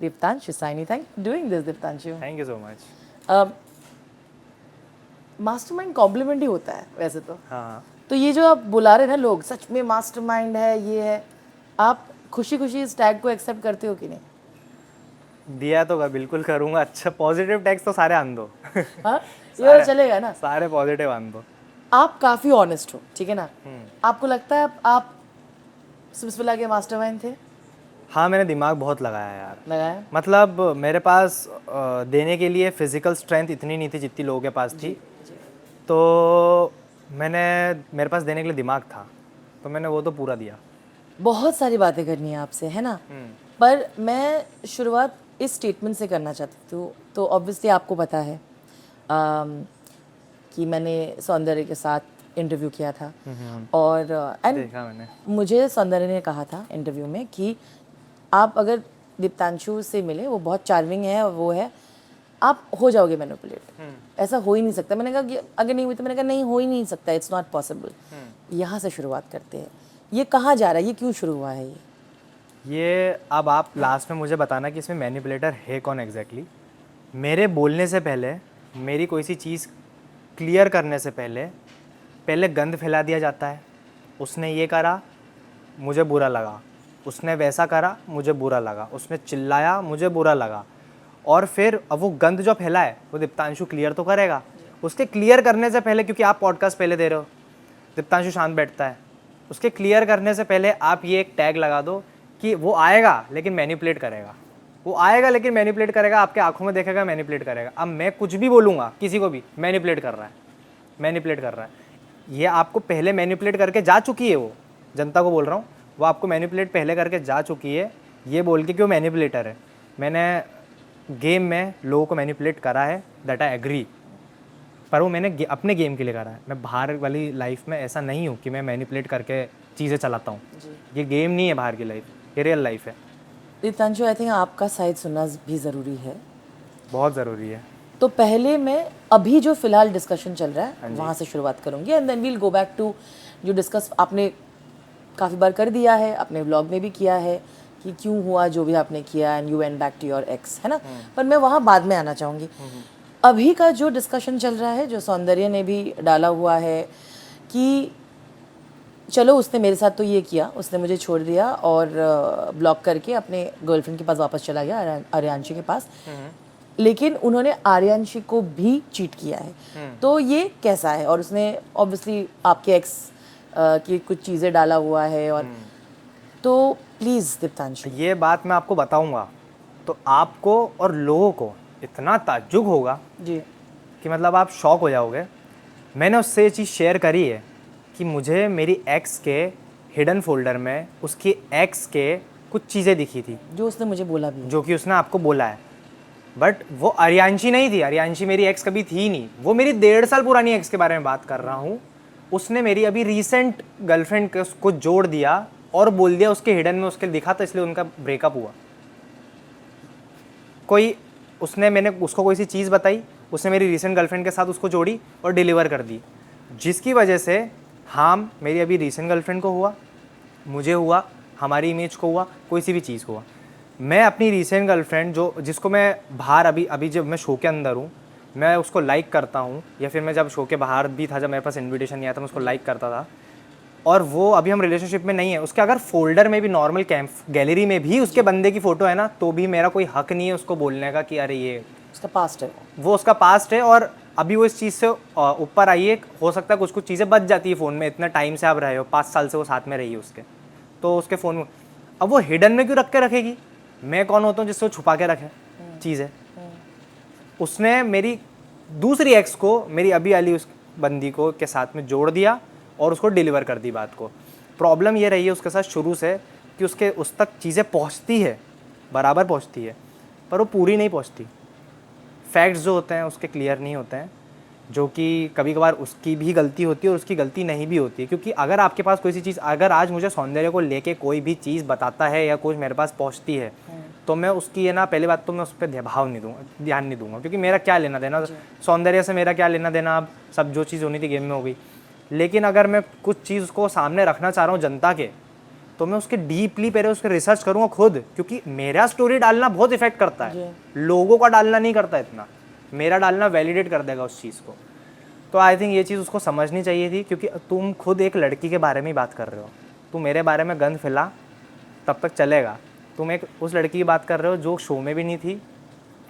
Diptanshu Saini. Thank you for doing this, Diptanshu. Thank you so much. Mastermind compliment ही होता है वैसे तो। हाँ तो ये जो आप बुला रहे हैं ना लोग, सच में मास्टरमाइंड है ये है, आप खुशी खुशी इस टैग को एक्सेप्ट करते हो कि नहीं? दिया तो बिल्कुल करूँगा। अच्छा पॉजिटिव टैक्स तो सारे आन दो। हाँ, ये तो चलेगा ना। सारे पॉजिटिव आन दो। आप काफ़ी ऑनेस्ट हो, ठीक है ना? आपको लगता है आप सिमसबिल्ला के मास्टरमाइंड थे? हाँ मैंने दिमाग बहुत लगाया यार। लगाया? मतलब मेरे पास देने के लिए फिजिकल स्ट्रेंथ इतनी नहीं थी जितनी लोगों के पास थी। तो मेरे पास देने के लिए दिमाग था, तो मैंने वो तो पूरा दिया। बहुत सारी बातें करनी है आपसे, है ना? पर मैं शुरुआत इस स्टेटमेंट से करना चाहती हूँ। तो ऑब्वियसली आपको पता है कि मैंने सौंदर्य के साथ इंटरव्यू किया था और देखा मैंने। मुझे सौंदर्य ने कहा था इंटरव्यू में कि आप अगर दीप्तांशु से मिले, वो बहुत चार्मिंग है और वो है, आप हो जाओगे मैनिपुलेट। ऐसा हो ही नहीं सकता। मैंने कहा कि अगर नहीं हुई तो मैंने कहा नहीं हो ही नहीं सकता, इट्स नॉट पॉसिबल। यहाँ से शुरुआत करते हैं। ये कहाँ जा रहा है, ये क्यों शुरू हुआ है ये अब आप लास्ट में मुझे बताना कि इसमें मैनिपुलेटर है कौन एग्जैक्टली। मेरे बोलने से पहले, मेरी कोई सी चीज़ क्लियर करने से पहले गंद फैला दिया जाता है। उसने ये करा, मुझे बुरा लगा, उसने वैसा करा, मुझे बुरा लगा, उसने चिल्लाया, मुझे बुरा लगा, और फिर अब वो गंद जो फैला है वो दीप्तांशु क्लियर तो करेगा। उसके क्लियर करने से पहले, क्योंकि आप पॉडकास्ट पहले दे रहे हो, दीप्तांशु शांत बैठता है, उसके क्लियर करने से पहले आप ये एक टैग लगा दो कि वो आएगा लेकिन मैनिपुलेट करेगा। वो आएगा लेकिन मैनिपुलेट करेगा, आपके आंखों में देखेगा, मैनिपुलेट करेगा। अब मैं कुछ भी बोलूँगा किसी को भी, मैनिपुलेट कर रहा है, मैनिपुलेट कर रहा है। ये आपको पहले मैनिपुलेट करके जा चुकी है, वो जनता को बोल रहा हूँ, वो आपको मैनिपुलेट पहले करके जा चुकी है, ये बोल के कि वो मैनिपुलेटर है। मैंने गेम में लोगों को मैनिपुलेट करा है, दैट आई एग्री, पर वो मैंने अपने गेम के लिए करा है। मैं बाहर वाली लाइफ में ऐसा नहीं हूँ कि मैं मैनिपुलेट करके चीज़ें चलाता हूँ। ये गेम नहीं है बाहर की लाइफ, ये रियल लाइफ है। दीप्तांशु, आई थिंक आपका साइड सुनना भी ज़रूरी है, बहुत ज़रूरी है। तो पहले मैं अभी जो फिलहाल डिस्कशन चल रहा है वहाँ से शुरुआत करूँगी and then we'll go back to जो डिस्कस आपने काफ़ी बार कर दिया है, अपने व्लॉग में भी किया है कि क्यों हुआ जो भी आपने किया and you went back to your ex, है ना? पर मैं वहाँ बाद में आना चाहूँगी। अभी का जो डिस्कशन चल रहा है, जो सौंदर्य ने भी डाला हुआ है कि चलो उसने मेरे साथ तो ये किया, उसने मुझे छोड़ दिया और ब्लॉक करके अपने गर्लफ्रेंड के पास वापस चला गया, आर्यांशी के पास, लेकिन उन्होंने आर्यांशी को भी चीट किया है। तो ये कैसा है? और उसने ऑब्वियसली आपके एक्स की कुछ चीज़ें डाला हुआ है, और तो प्लीज़ दीप्तांशु, ये बात मैं आपको बताऊंगा तो आपको और लोगों को इतना ताज्जुब होगा जी कि मतलब आप शॉक हो जाओगे। मैंने उससे ये चीज़ शेयर करी है कि मुझे मेरी एक्स के हिडन फोल्डर में उसकी एक्स के कुछ चीज़ें दिखी थी, जो उसने मुझे बोला भी, जो कि उसने आपको बोला है, बट वो आर्यांशी नहीं थी। आर्यांशी मेरी एक्स कभी थी नहीं, वो मेरी 1.5 साल पुरानी एक्स के बारे में बात कर रहा हूँ। उसने मेरी अभी रिसेंट गर्लफ्रेंड को जोड़ दिया और बोल दिया उसके हिडन में उसके दिखा था, इसलिए उनका ब्रेकअप हुआ। मैंने उसको कोई सी चीज़ बताई, उसने मेरी रिसेंट गर्लफ्रेंड के साथ उसको जोड़ी और डिलीवर कर दी, जिसकी वजह से हार्म मेरी अभी रिसेंट गर्लफ्रेंड को हुआ, मुझे हुआ, हमारी इमेज को हुआ, कोई सी भी चीज़ को हुआ। मैं अपनी रिसेंट गर्लफ्रेंड जिसको मैं बाहर अभी जब मैं शो के अंदर हूँ मैं उसको लाइक करता हूँ, या फिर मैं जब शो के बाहर भी था, जब मेरे पास इन्विटेशन नहीं आया था, मैं उसको लाइक करता था, और वो अभी हम रिलेशनशिप में नहीं है, उसके अगर फोल्डर में भी, नॉर्मल कैंप गैलरी में भी उसके बंदे की फ़ोटो है ना, तो भी मेरा कोई हक नहीं है उसको बोलने का कि अरे ये उसका पास्ट है, वो उसका पास्ट है। और अभी वो इस चीज़ से ऊपर आई है, हो सकता है कुछ कुछ चीज़ें बच जाती है फ़ोन में, इतने टाइम से आप रहे हो, 5 साल से वो साथ में रही है उसके, तो उसके फ़ोन में अब वो हिडन में क्यों रख के रखेगी? मैं कौन होता हूँ जिससे वो छुपा के रखे चीज़ें? उसने मेरी दूसरी एक्स को मेरी अभी वाली उस बंदी को के साथ में जोड़ दिया और उसको डिलीवर कर दी बात को। प्रॉब्लम ये रही है उसके साथ शुरू से कि उसके उस तक चीज़ें पहुंचती है, बराबर पहुंचती है, पर वो पूरी नहीं पहुंचती। फैक्ट्स जो होते हैं उसके क्लियर नहीं होते हैं, जो कि कभी कभार उसकी भी गलती होती है और उसकी गलती नहीं भी होती है। क्योंकि अगर आपके पास कोई सी चीज़, अगर आज मुझे सौंदर्य को लेके कोई भी चीज़ बताता है या कुछ मेरे पास पहुंचती है, तो मैं उसकी, है ना, पहली बात तो मैं उस पर ध्यान नहीं दूंगा, क्योंकि मेरा क्या लेना देना सौंदर्य से, मेरा क्या लेना देना। अब सब जो चीज़ होनी थी गेम में हो गई। लेकिन अगर मैं कुछ चीज़ को सामने रखना चाह रहा हूँ जनता के, तो मैं उसके डीपली पहले उसके रिसर्च करूँगा खुद, क्योंकि मेरा स्टोरी डालना बहुत इफेक्ट करता है, लोगों का डालना नहीं करता इतना, मेरा डालना वैलिडेट कर देगा उस चीज़ को। तो आई थिंक ये चीज़ उसको समझनी चाहिए थी, क्योंकि तुम खुद एक लड़की के बारे में ही बात कर रहे हो, तुम मेरे बारे में गंद फैला तब तक चलेगा, तुम एक उस लड़की की बात कर रहे हो जो शो में भी नहीं थी,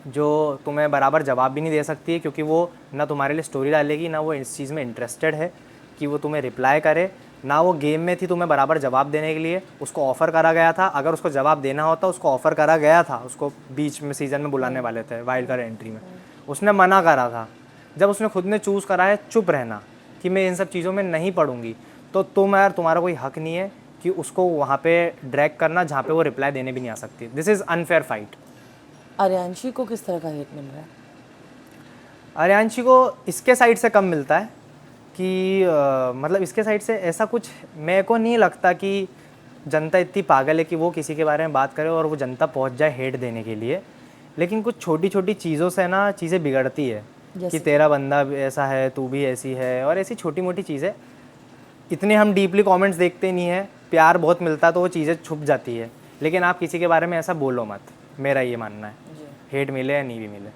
जो तुम्हें बराबर जवाब भी नहीं दे सकती है, क्योंकि वो ना तुम्हारे लिए स्टोरी डालेगी, ना वो इस चीज़ में इंटरेस्टेड है कि वो तुम्हें रिप्लाई करे, ना वो गेम में थी तुम्हें बराबर जवाब देने के लिए। उसको ऑफ़र करा गया था, अगर उसको जवाब देना होता उसको ऑफ़र करा गया था, उसको बीच में सीज़न में बुलाने वाले थे वाइल्ड कार्ड एंट्री में, उसने मना करा था। जब उसने खुद ने चूज़ करा है चुप रहना कि मैं इन सब चीज़ों में नहीं पढ़ूंगी, तो तुम यार तुम्हारा कोई हक नहीं है कि उसको वहाँ पे ड्रैग करना जहाँ पे वो रिप्लाई देने भी नहीं आ सकती। This is unfair fight. Aryanshi को किस तरह का हेट मिल रहा है? आर्यांशी को इसके साइड से कम मिलता है कि मतलब इसके साइड से ऐसा कुछ मेरे को नहीं लगता कि जनता इतनी पागल है कि वो किसी के बारे में बात करे और वो जनता पहुंच जाए हेट देने के लिए। लेकिन कुछ छोटी छोटी चीज़ों से ना चीज़ें बिगड़ती है कि तेरा बंदा भी ऐसा है, तू भी ऐसी है, और ऐसी छोटी मोटी चीज़ें। इतने हम डीपली कमेंट्स देखते नहीं हैं, प्यार बहुत मिलता है तो वो चीज़ें छुप जाती है। लेकिन आप किसी के बारे में ऐसा बोलो मत, मेरा ये मानना है, हेट मिले या नहीं भी मिले।